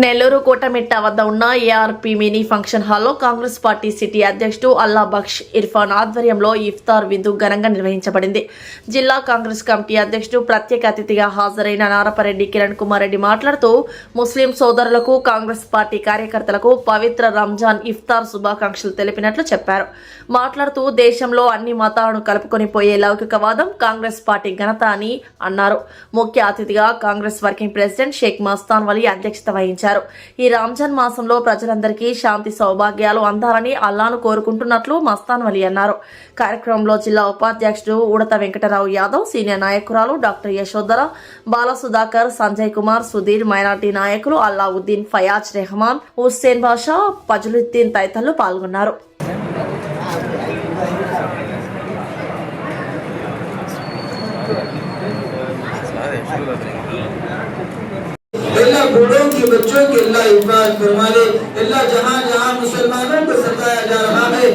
నెల్లూరు కోటమిట్ట వద్ద ఉన్న ARP mini function హాల్లో కాంగ్రెస్ పార్టీ సిటీ అధ్యక్షుడు అల్లా బక్ష్ ఇర్ఫాన్ ఆధ్వర్యంలో ఇఫ్తార్ విందు ఘనంగా నిర్వహించబడింది. జిల్లా కాంగ్రెస్ కమిటీ అధ్యక్షుడు ప్రత్యేక అతిథిగా హాజరైన నారపరెడ్డి కిరణ్ కుమార్ రెడ్డి మాట్లాడుతూ ముస్లిం సోదరులకు కాంగ్రెస్ పార్టీ కార్యకర్తలకు పవిత్ర రంజాన్ ఇఫ్తార్ శుభాకాంక్షలు తెలిపినట్లు చెప్పారు. మాట్లాడుతూ దేశంలో అన్ని మతాలను కలుపుకొని పోయే లౌకికవాదం కాంగ్రెస్ పార్టీ ఘనత అని అన్నారు. ముఖ్య అతిథిగా కాంగ్రెస్ వర్కింగ్ ప్రెసిడెంట్ షేక్ మస్తాన్ వలీ అధ్యక్షత వహించారు. ఈ రంజాన్ మాసంలో ప్రజలందరికీ శాంతి సౌభాగ్యాలు అందాలని అల్లాను కోరుకుంటున్నట్లు మస్తాన్ వలీ అన్నారు. కార్యక్రమంలో జిల్లా ఉపాధ్యక్షుడు ఉడత వెంకటరావు యాదవ్, సీనియర్ నాయకురాలు డాక్టర్ యశోధర, బాలసుధాకర్, సంజయ్ కుమార్, సుధీర్, మైనార్టీ నాయకులు అల్లావుద్దీన్, ఫయాజ్ రెహమాన్, హుస్సేన్ బాషా, ఫజలుద్దీన్ తదితరులు పాల్గొన్నారు. अल्लाह बूढ़ों के बच्चों के अल्लाह हिफाजत फरमा ले। अल्लाह जहाँ जहाँ मुसलमानों को सताया जा रहा है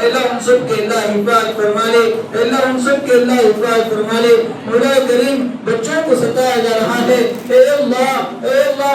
अल्लाह उन सब के अल्लाह हिफाजत फरमा ले। अल्लाह उन सब के अल्लाह हिफाजत फरमा ले। मौला करीम बच्चों को सताया जा रहा है अल्लाह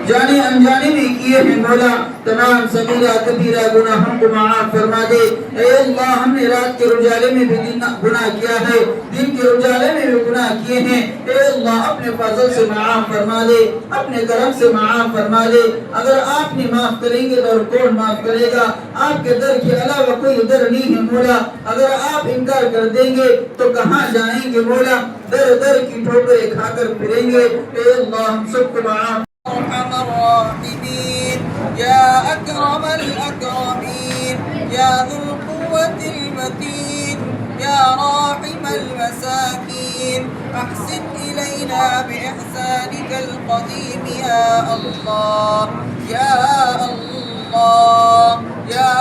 जाने अनजाने में किए हैं मौला तमाम सगीरा कबीरा गुनाहों को माफ फरमा दे। अल्लाह हमने रात के उजाले में भी गुनाह किया है, दिन के उजाले में भी गुनाह किए हैं। अल्लाह अपने फजल से माफ फरमा दे, अपने करम से माफ फरमा दे। अगर आपने माफ करेंगे तो और कौन माफ करेगा? आपके दर के अलावा कोई दर नहीं है मौला। अगर आप इनकार कर देंगे तो कहाँ जाएंगे मौला? दर दर की ठोकरें खाकर फिरेंगे। अल्लाह हम सबको माफ أرحم الراحمين يا أكرم الأكرمين يا ذو القوة المتين يا راحم المساكين أحسن إلينا بإحسانك القديم يا الله يا الله يا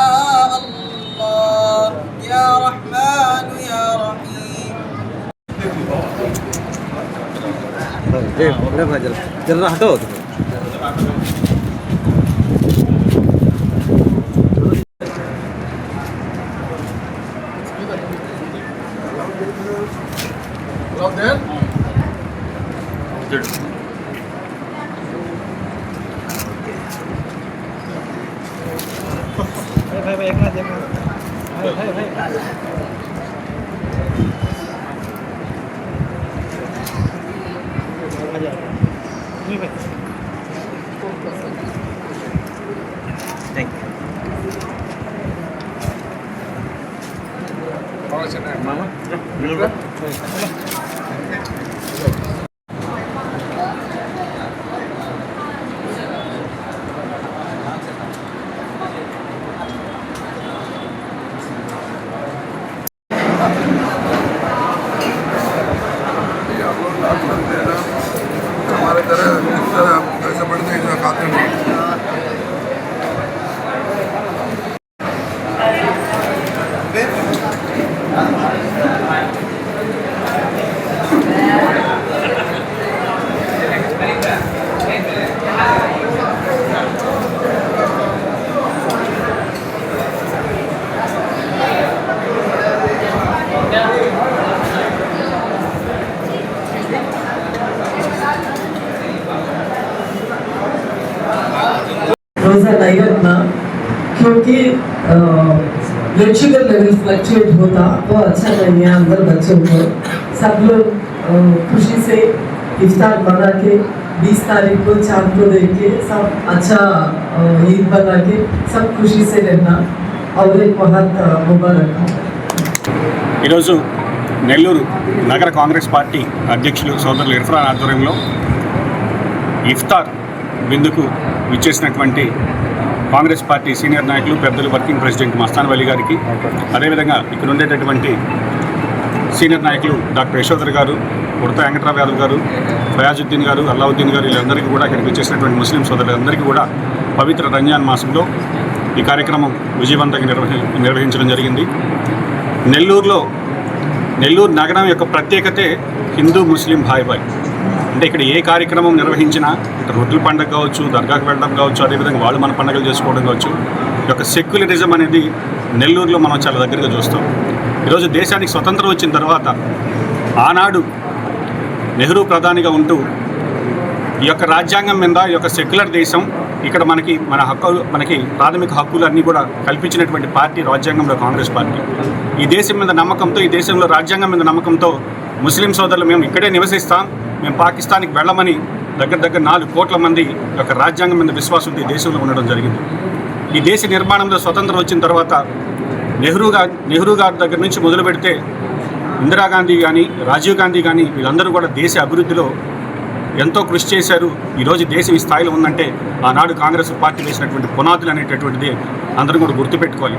الله يا رحمن يا رحيم. जरा हटो हमारे तरह ऐसे बढ़ते हैं खाते हैं। रोज़ा नहीं रखना क्योंकि ब्लड शुगर लेवल फ्लक्चुएट होता वो अच्छा नहीं है अंदर बच्चों को। सब लोग खुशी से इफ्तार बना के 20 तारीख को चांद को देख के सब अच्छा ईद बना के सब खुशी से रहना और एक बहुत मुबारक। ఈరోజు నెల్లూరు నగర కాంగ్రెస్ పార్టీ అధ్యక్షులు సోదరులు ఇర్ఫాన్ ఆధ్వర్యంలో ఇఫ్తార్ విందుకు విచ్చేసినటువంటి కాంగ్రెస్ పార్టీ సీనియర్ నాయకులు పెద్దలు వర్కింగ్ ప్రెసిడెంట్ మస్తాన్ వలీ గారికి, అదేవిధంగా ఇక్కడ ఉండేటటువంటి సీనియర్ నాయకులు డాక్టర్ యశోధర్ గారు, ఉడత వెంకటరావు యాదవ్ గారు, ఫయాజుద్దీన్ గారు, అల్లావుద్దీన్ గారు, వీళ్ళందరికీ కూడా ఇక్కడికి వచ్చేసినటువంటి ముస్లిం సోదరులందరికీ కూడా పవిత్ర రంజాన్ మాసంలో ఈ కార్యక్రమం విజయవంతంగా నిర్వహించడం జరిగింది. నెల్లూరు నగరం యొక్క ప్రత్యేకతే హిందూ ముస్లిం భాయ్ భాయ్. అంటే ఇక్కడ ఏ కార్యక్రమం నిర్వహించినా రొట్టెల పండుగ కావచ్చు, దర్గాకు వెళ్ళడం కావచ్చు, అదేవిధంగా వాళ్ళు మన పండుగలు చేసుకోవడం కావచ్చు, ఈ యొక్క సెక్యులరిజం అనేది నెల్లూరులో మనం చాలా దగ్గరగా చూస్తాం. ఈరోజు దేశానికి స్వతంత్రం వచ్చిన తర్వాత ఆనాడు నెహ్రూ ప్రధానిగా ఉంటూ ఈ యొక్క రాజ్యాంగం మీద ఈ యొక్క సెక్యులర్ దేశం ఇక్కడ మన హక్కులు మనకి ప్రాథమిక హక్కులు అన్నీ కూడా కల్పించినటువంటి పార్టీ రాజ్యాంగంలో కాంగ్రెస్ పార్టీ. ఈ దేశం మీద నమ్మకంతో, ఈ దేశంలో రాజ్యాంగం మీద నమ్మకంతో ముస్లిం సోదరులు మేము ఇక్కడే నివసిస్తాం, మేము పాకిస్తాన్కి వెళ్ళమని దగ్గర 4 కోట్ల మంది యొక్క రాజ్యాంగం మీద విశ్వాసంతో ఈ దేశంలో ఉండడం జరిగింది. ఈ దేశ నిర్మాణంలో స్వతంత్రం వచ్చిన తర్వాత నెహ్రూ గారి దగ్గర నుంచి మొదలు పెడితే ఇందిరాగాంధీ కానీ, రాజీవ్ గాంధీ కానీ వీళ్ళందరూ కూడా దేశ అభివృద్ధిలో ఎంతో కృషి చేశారు. ఈరోజు దేశం ఈ స్థాయిలో ఉందంటే ఆనాడు కాంగ్రెస్ పార్టీ వేసినటువంటి పునాదులు అనేటటువంటిది అందరూ కూడా గుర్తుపెట్టుకోవాలి.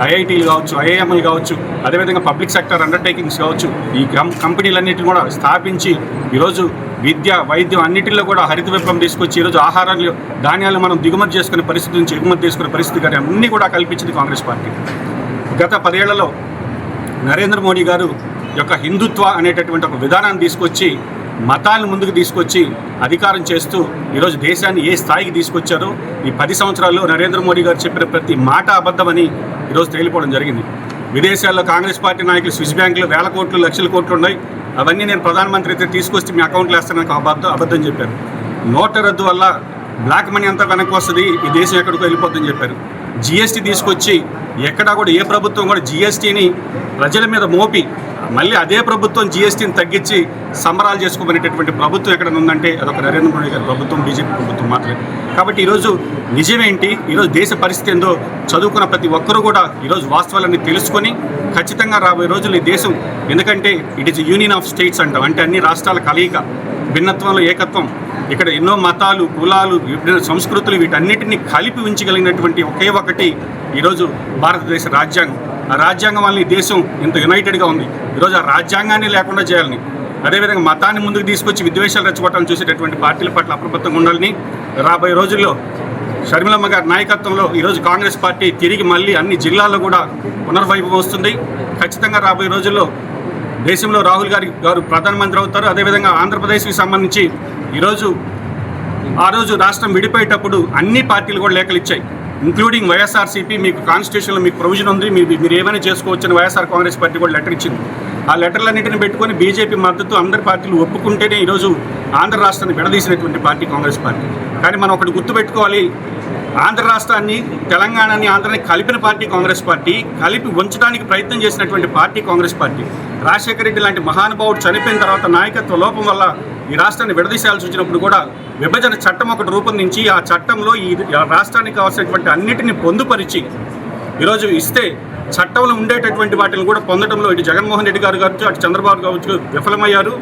ఐఐటీలు కావచ్చు, ఐఐఎంలు కావచ్చు, అదేవిధంగా పబ్లిక్ సెక్టర్ అండర్టేకింగ్స్ కావచ్చు, ఈ కంపెనీలన్నింటినీ కూడా స్థాపించి ఈరోజు విద్య, వైద్యం అన్నింటిలో కూడా హరిత విప్లవం తీసుకొచ్చి ఈరోజు ఆహారాలు, ధాన్యాలు మనం దిగుమతి చేసుకునే పరిస్థితి నుంచి ఎగుమతి చేసుకునే పరిస్థితి కానీ అన్నీ కూడా కల్పించింది కాంగ్రెస్ పార్టీ. గత 10 ఏళ్లలో నరేంద్ర మోడీ గారు యొక్క హిందుత్వ అనేటటువంటి ఒక విధానాన్ని తీసుకొచ్చి మతాలను ముందుకు తీసుకొచ్చి అధికారం చేస్తూ ఈరోజు దేశాన్ని ఏ స్థాయికి తీసుకొచ్చారో ఈ 10 సంవత్సరాల్లో నరేంద్ర మోడీ గారు చెప్పిన ప్రతి మాట అబద్ధమని ఈరోజు తేలిపోవడం జరిగింది. విదేశాల్లో కాంగ్రెస్ పార్టీ నాయకులు స్విస్ బ్యాంకులు వేల కోట్లు, లక్షల కోట్లు ఉన్నాయి, అవన్నీ నేను ప్రధానమంత్రి అయితే తీసుకొచ్చి మీ అకౌంట్లో వేస్తానని అబద్ధం చెప్పారు. నోట్ల రద్దు వల్ల బ్లాక్ మనీ అంతా వెనక్కి వస్తుంది, ఈ దేశం ఎక్కడికో వెళ్ళిపోతుందని చెప్పారు. జిఎస్టీ తీసుకొచ్చి ఎక్కడా కూడా ఏ ప్రభుత్వం కూడా జిఎస్టీని ప్రజల మీద మోపి మళ్ళీ అదే ప్రభుత్వం జిఎస్టీని తగ్గించి సంబరాలు చేసుకోమనేటటువంటి ప్రభుత్వం ఎక్కడ ఉందంటే అదొక నరేంద్ర మోడీ గారి ప్రభుత్వం, బీజేపీ ప్రభుత్వం మాత్రమే. కాబట్టి ఈరోజు నిజమేంటి, ఈరోజు దేశ పరిస్థితి ఏందో చదువుకున్న ప్రతి ఒక్కరూ కూడా ఈరోజు వాస్తవాలన్నీ తెలుసుకొని ఖచ్చితంగా రాబోయే రోజులు ఈ దేశం, ఎందుకంటే it is union of states అంటాం, అంటే అన్ని రాష్ట్రాల కలయిక, భిన్నత్వంలో ఏకత్వం, ఇక్కడ ఎన్నో మతాలు, కులాలు, విభిన్న సంస్కృతులు వీటన్నిటిని కలిపి ఉంచగలిగినటువంటి ఒకే ఒకటి ఈరోజు భారతదేశ రాజ్యాంగం. ఆ రాజ్యాంగం వల్ల ఈ దేశం ఇంత యునైటెడ్గా ఉంది. ఈరోజు ఆ రాజ్యాంగాన్ని లేకుండా చేయాలని, అదేవిధంగా మతాన్ని ముందుకు తీసుకొచ్చి విద్వేషాలు రెచ్చగొట్టాలని చూసేటటువంటి పార్టీల పట్ల అప్రమత్తంగా ఉండాలని రాబోయే రోజుల్లో షర్మిలమ్మ గారి నాయకత్వంలో ఈరోజు కాంగ్రెస్ పార్టీ తిరిగి మళ్ళీ అన్ని జిల్లాల్లో కూడా పునర్వైభవం వస్తుంది. ఖచ్చితంగా రాబోయే రోజుల్లో దేశంలో రాహుల్ గారు ప్రధానమంత్రి అవుతారు. అదేవిధంగా ఆంధ్రప్రదేశ్కి సంబంధించి ఆ రోజు రాష్ట్రం విడిపోయేటప్పుడు అన్ని పార్టీలు కూడా లేఖలు ఇచ్చాయి, ఇంక్లూడింగ్ వైఎస్ఆర్సీపీ. మీకు కాన్స్టిట్యూషన్లో మీకు ప్రొవిజన్ ఉంది, మీరు ఏమైనా చేసుకోవచ్చని వైఎస్ఆర్ కాంగ్రెస్ పార్టీ కూడా లెటర్ ఇచ్చింది. ఆ లెటర్లన్నింటిని పెట్టుకొని బీజేపీ మద్దతు అందరి పార్టీలు ఒప్పుకుంటేనే ఈరోజు ఆంధ్ర రాష్ట్రాన్ని విడదీసినటువంటి పార్టీ కాంగ్రెస్ పార్టీ. కానీ మనం ఒకటి గుర్తుపెట్టుకోవాలి, ఆంధ్ర రాష్ట్రాన్ని, తెలంగాణని, ఆంధ్రాని కలిపిన పార్టీ కాంగ్రెస్ పార్టీ, కలిపి ఉంచడానికి ప్రయత్నం చేసినటువంటి పార్టీ కాంగ్రెస్ పార్టీ. రాజశేఖర రెడ్డి లాంటి మహానుభావుడు చనిపోయిన తర్వాత నాయకత్వ లోపం వల్ల ఈ రాష్ట్రాన్ని విడదీశాల్సి వచ్చినప్పుడు కూడా విభజన చట్టం ఒకటి రూపొందించి ఆ చట్టంలో ఈ రాష్ట్రానికి కావాల్సినటువంటి అన్నిటిని పొందుపరిచి ఈరోజు ఇస్తే చట్టంలో ఉండేటటువంటి వాటిని కూడా పొందడంలో ఇటు జగన్మోహన్ రెడ్డి గారు కావచ్చు, అటు చంద్రబాబు కావచ్చు విఫలమయ్యారు.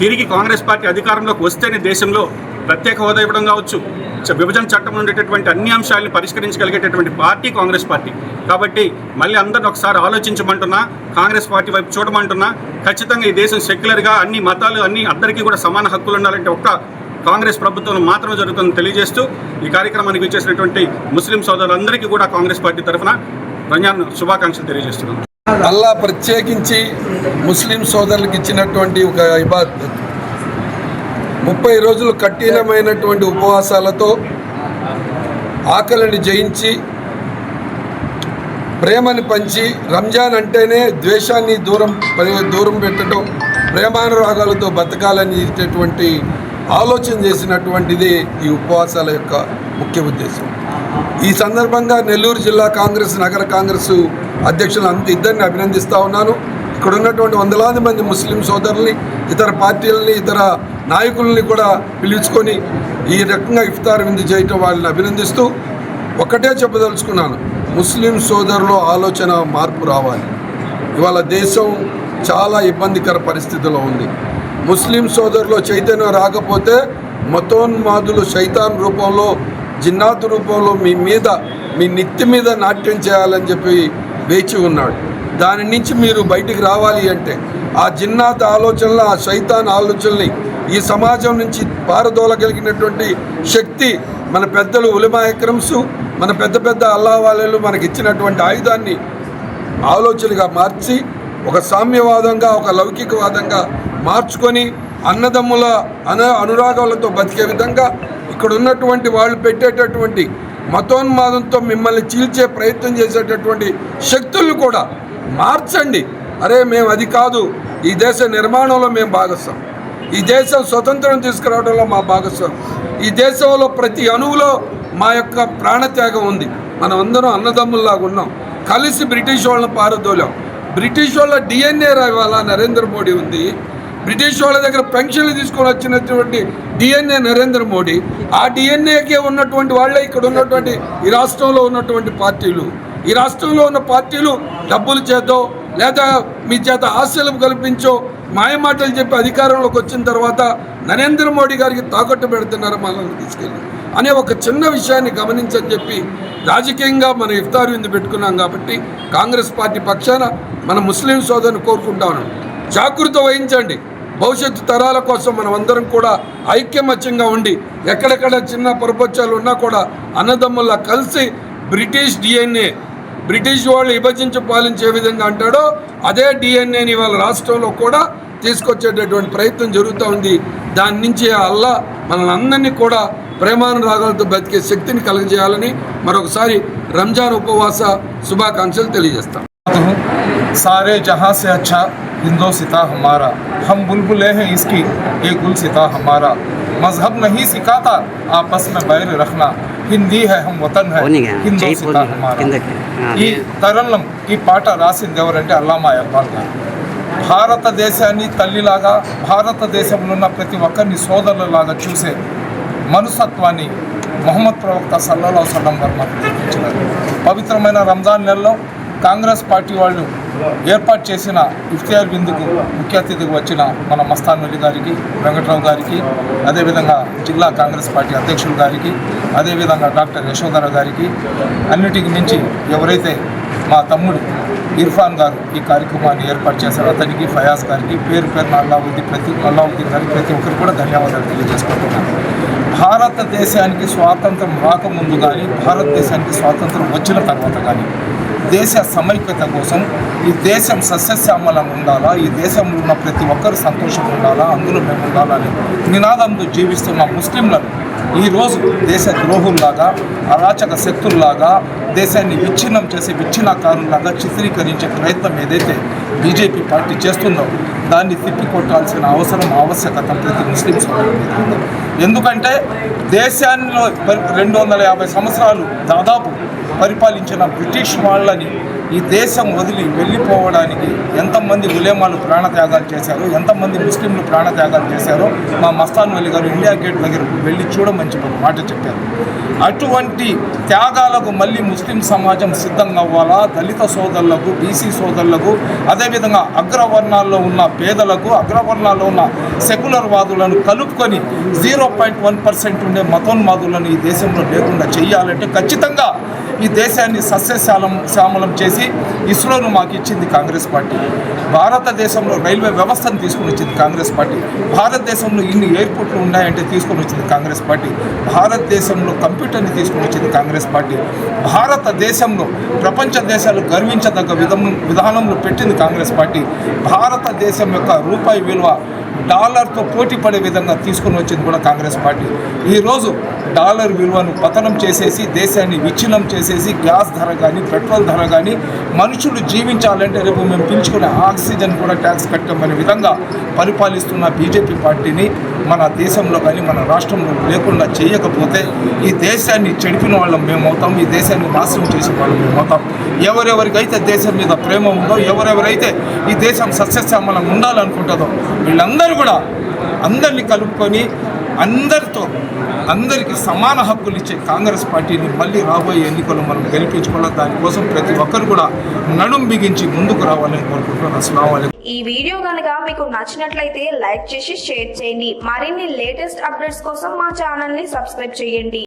తిరిగి కాంగ్రెస్ పార్టీ అధికారంలోకి వస్తేనే దేశంలో ప్రత్యేక హోదా ఇవ్వడం కావచ్చు, విభజన చట్టంలో ఉండేటటువంటి అన్ని అంశాలను పరిష్కరించగలిగేటటువంటి పార్టీ కాంగ్రెస్ పార్టీ. కాబట్టి మళ్ళీ అందరిని ఒకసారి ఆలోచించమంటున్నా, కాంగ్రెస్ పార్టీ వైపు చూడమంటున్నా. ఖచ్చితంగా ఈ దేశం సెక్యులర్గా అన్ని మతాలు అందరికీ కూడా సమాన హక్కులు ఉండాలంటే ఒక్క కాంగ్రెస్ ప్రభుత్వం మాత్రమే జరుగుతుందని తెలియజేస్తూ ఈ కార్యక్రమానికి వచ్చేసినటువంటి ముస్లిం సోదరులందరికీ కూడా కాంగ్రెస్ పార్టీ తరఫున రంజాన్ శుభాకాంక్షలు తెలియజేస్తున్నాను. అల్లా ప్రత్యేకించి ముస్లిం సోదరులకు ఇచ్చినటువంటి ఒక ఇబాదత్ 30 రోజులు కఠినమైనటువంటి ఉపవాసాలతో ఆకలిని జయించి ప్రేమని పంచి, రంజాన్ అంటేనే ద్వేషాన్ని దూరం పెట్టడం, ప్రేమానురాగాలతో బతకాలని ఇచ్చేటువంటి ఆలోచన చేసినటువంటిది ఈ ఉపవాసాల యొక్క ముఖ్య ఉద్దేశం. ఈ సందర్భంగా నెల్లూరు జిల్లా కాంగ్రెస్, నగర కాంగ్రెస్ అధ్యక్షులు ఇద్దరిని అభినందిస్తూ ఉన్నాను. ఇక్కడ ఉన్నటువంటి వందలాది మంది ముస్లిం సోదరుల్ని, ఇతర పార్టీలని, ఇతర నాయకుల్ని కూడా పిలుచుకొని ఈ రకంగా ఇఫ్తార్ విందు చేయటం వాళ్ళని అభినందిస్తూ ఒకటే చెప్పదలుచుకున్నాను, ముస్లిం సోదరుల ఆలోచన మార్పు రావాలి. ఇవాళ దేశం చాలా ఇబ్బందికర పరిస్థితిలో ఉంది. ముస్లిం సోదరులు చైతన్యం రాకపోతే మతోన్మాదులు శైతాన్ రూపంలో, జిన్నాతు రూపంలో మీ నెత్తి మీద నాట్యం చేయాలని చెప్పి వేచి ఉన్నాడు. దాని నుంచి మీరు బయటికి రావాలి అంటే ఆ జిన్నాత్ ఆలోచనలు, ఆ శైతాన్ ఆలోచనల్ని ఈ సమాజం నుంచి పారదోలగలిగినటువంటి శక్తి మన పెద్దలు ఉలమా ఎక్రమ్స్, మన పెద్ద అల్లా వాళ్ళు మనకి ఇచ్చినటువంటి ఆయుధాన్ని ఆలోచనగా మార్చి ఒక సామ్యవాదంగా, ఒక లౌకికవాదంగా మార్చుకొని అన్నదమ్ముల అనురాగాలతో బతికే విధంగా ఇక్కడ ఉన్నటువంటి వాళ్ళు పెట్టేటటువంటి మతోన్మాదంతో మిమ్మల్ని చీల్చే ప్రయత్నం చేసేటటువంటి శక్తులను కూడా మార్చండి. అరే మేము అది కాదు, ఈ దేశ నిర్మాణంలో మేము భాగస్వాం, ఈ దేశం స్వతంత్రం తీసుకురావడంలో మా భాగస్వామి. ఈ దేశంలో ప్రతి అణువులో మా యొక్క ప్రాణత్యాగం ఉంది. మనం అందరం అన్నదమ్ముల్లాగా ఉన్నాం. కలిసి బ్రిటిష్ వాళ్ళని పారదోలాం. బ్రిటిష్ వాళ్ళ DNA రావాలా నరేంద్ర మోడీ ఉంది. బ్రిటిష్ వాళ్ళ దగ్గర పెన్షన్లు తీసుకొని వచ్చినటువంటి DNA నరేంద్ర మోడీ. ఆ DNAకే ఉన్నటువంటి వాళ్ళే ఇక్కడ ఉన్నటువంటి ఈ రాష్ట్రంలో ఉన్నటువంటి పార్టీలు. ఈ రాష్ట్రంలో ఉన్న పార్టీలు డబ్బుల చేతో లేదా మీ చేత ఆశలు కల్పించో మాయమాటలు చెప్పి అధికారంలోకి వచ్చిన తర్వాత నరేంద్ర మోడీ గారికి తాకట్టు పెడుతున్నారు మనల్ని తీసుకెళ్ళి అనే ఒక చిన్న విషయాన్ని గమనించని చెప్పి రాజకీయంగా మనం ఇఫ్తార్ విందు పెట్టుకున్నాం. కాబట్టి కాంగ్రెస్ పార్టీ పక్షాన మన ముస్లిం సోదరుని కోరుకుంటా ఉన్నాం, జాగృత వహించండి. భవిష్యత్తు తరాల కోసం మనం అందరం కూడా ఐక్యమత్యంగా ఉండి ఎక్కడెక్కడ చిన్న పొరపచ్చాలు ఉన్నా కూడా అన్నదమ్ముల్లా కలిసి బ్రిటిష్ వాళ్ళు విభజించి పాలించే విధంగా అంటాడో అదే DNAని వాళ్ళ రాష్ట్రంలో కూడా తీసుకొచ్చేటటువంటి ప్రయత్నం జరుగుతూ ఉంది. దాని నుంచి అల్లా మనల్ని అందరినీ కూడా ప్రేమానురాగాలతో బతికే శక్తిని కలుగజేయాలని మరొకసారి రంజాన్ ఉపవాస శుభాకాంక్షలు తెలియజేస్తాం. सारे जहाँ से अच्छा हिंदोसिता हमारा, हम बुलबुले हैं इसकी ये गुलसिता हमारा, मजहब नहीं सिखाता आपस में बैर रखना, हिंदी है हम वतन है हिंदोसिता हमारा. ఈ తరుణం ఈ పాట రాసింది ఎవరంటే అల్లామా ఇక్బాల్ గారు. భారతదేశాన్ని తల్లిలాగా భారతదేశంలో ఉన్న ప్రతి ఒక్కరిని సోదరులలాగా చూసే మనస్తత్వాన్ని మొహమ్మద్ ప్రవక్త సల్లల్లాహు అలైహి వసల్లం గారు మాకు నేర్పించినారు. పవిత్రమైన రంజాన్ నెలలో కాంగ్రెస్ పార్టీ వాళ్ళు ఏర్పాటు చేసిన ఇఫ్తియార్ విందుకు ముఖ్య అతిథిగా వచ్చిన మన మస్తాన్ వలి గారికి, వెంకట్రావు గారికి, అదేవిధంగా జిల్లా కాంగ్రెస్ పార్టీ అధ్యక్షులు గారికి, అదేవిధంగా డాక్టర్ యశోధర గారికి, అన్నిటికి మించి ఎవరైతే మా తమ్ముడు ఇర్ఫాన్ గారు ఈ కార్యక్రమాన్ని ఏర్పాటు చేశారో అతనికి, ఫయాజ్ గారికి, పేరు పేరున అల్లావుద్దీన్ గారికి ప్రతి ఒక్కరు కూడా ధన్యవాదాలు తెలియజేసుకుంటున్నాను. భారతదేశానికి స్వాతంత్రం రాకముందు కానీ భారతదేశానికి స్వాతంత్రం వచ్చిన తర్వాత కానీ దేశ సమైక్యత కోసం ఈ దేశం సస్యశ్యామలంగా ఉండాలా, ఈ దేశంలో ఉన్న ప్రతి ఒక్కరు సంతోషంగా ఉండాలా, అందులో మేము ఉండాలని నినాదంతో జీవిస్తున్న ముస్లింలను ఈరోజు దేశ ద్రోహుల్లాగా, అరాచక శక్తుల్లాగా, దేశాన్ని విచ్ఛిన్నం చేసే విచ్ఛిన్నకారులాగా చిత్రీకరించే ప్రయత్నం ఏదైతే బీజేపీ పార్టీ చేస్తుందో దాన్ని తిప్పికొట్టాల్సిన ఆవశ్యకత ప్రతి ముస్లిం సోదరుల మీద ఉంది. ఎందుకంటే దేశాల్లో 250 సంవత్సరాలు దాదాపు పరిపాలించిన బ్రిటిష్ వాళ్ళని ఈ దేశం వదిలి వెళ్ళిపోవడానికి ఎంతమంది ఉలేమాలు ప్రాణత్యాగాలు చేశారో, ఎంతమంది ముస్లింలు ప్రాణత్యాగాలు చేశారో మా మస్తాన్ వలి గారు ఇండియా గేట్ దగ్గర వెళ్ళి చూడమని మాట చెప్పారు. అటువంటి త్యాగాలకు మళ్ళీ ముస్లిం సమాజం సిద్ధంగా అవ్వాలా. దళిత సోదరులకు, బీసీ సోదరులకు, అదేవిధంగా అగ్రవర్ణాల్లో ఉన్న పేదలకు, అగ్రవర్ణాల్లో ఉన్న సెక్యులర్ వాదులను కలుపుకొని 0.1% ఉండే మతోన్మాదులను ఈ దేశంలో లేకుండా చేయాలంటే ఖచ్చితంగా ఈ దేశాన్ని సస్యశ్యామలం చేసి ఇస్రోను మాకు ఇచ్చింది కాంగ్రెస్ పార్టీ. భారతదేశంలో రైల్వే వ్యవస్థను తీసుకుని వచ్చింది కాంగ్రెస్ పార్టీ. భారతదేశంలో ఇన్ని ఎయిర్పోర్ట్లు ఉన్నాయంటే తీసుకుని వచ్చింది కాంగ్రెస్ పార్టీ. భారతదేశంలో కంప్యూటర్ని తీసుకుని వచ్చింది కాంగ్రెస్ పార్టీ. భారతదేశంలో ప్రపంచ దేశాలు గర్వించదగ్గ విధానంలో పెట్టింది కాంగ్రెస్ పార్టీ. భారతదేశం యొక్క రూపాయి విలువ డాలర్తో పోటీ పడే విధంగా తీసుకుని వచ్చింది కూడా కాంగ్రెస్ పార్టీ. ఈరోజు డాలర్ విలువను పతనం చేసేసి దేశాన్ని విచ్ఛిన్నం చేసేసి గ్యాస్ ధర కానీ, పెట్రోల్ ధర కానీ, మనుషులు జీవించాలంటే రేపు మేము పీల్చుకునే ఆక్సిజన్ కూడా ట్యాక్స్ కట్టమనే విధంగా పరిపాలిస్తున్న బీజేపీ పార్టీని మన దేశంలో కానీ మన రాష్ట్రంలో లేకుండా చేయకపోతే ఈ దేశాన్ని చెడిపిన వాళ్ళం మేమవుతాం, ఈ దేశాన్ని నాశనం చేసిన వాళ్ళం మేమవుతాం. ఎవరెవరికైతే దేశం మీద ప్రేమ ఉందో, ఎవరెవరైతే ఈ దేశం సస్యశ్యామలంగా ఉండాలనుకుంటుందో వీళ్ళందరూ కూడా అందరినీ కలుపుకొని అందరికీ సమాన హక్కులు ఇచ్చే కాంగ్రెస్ పార్టీని మళ్ళీ రాబోయే ఎన్నికల్లో మనం గెలిపించుకోవాలి. దానికోసం ప్రతి ఒక్కరు కూడా నడుం బిగించి ముందుకు రావాలని కోరుకుంటున్నాను. అస్సలాము అలైకుం. ఈ వీడియో కనుక మీకు నచ్చినట్లయితే లైక్ చేసి షేర్ చేయండి. మరిన్ని లేటెస్ట్ అప్డేట్స్ కోసం మా ఛానల్ ని సబ్స్క్రైబ్ చేయండి.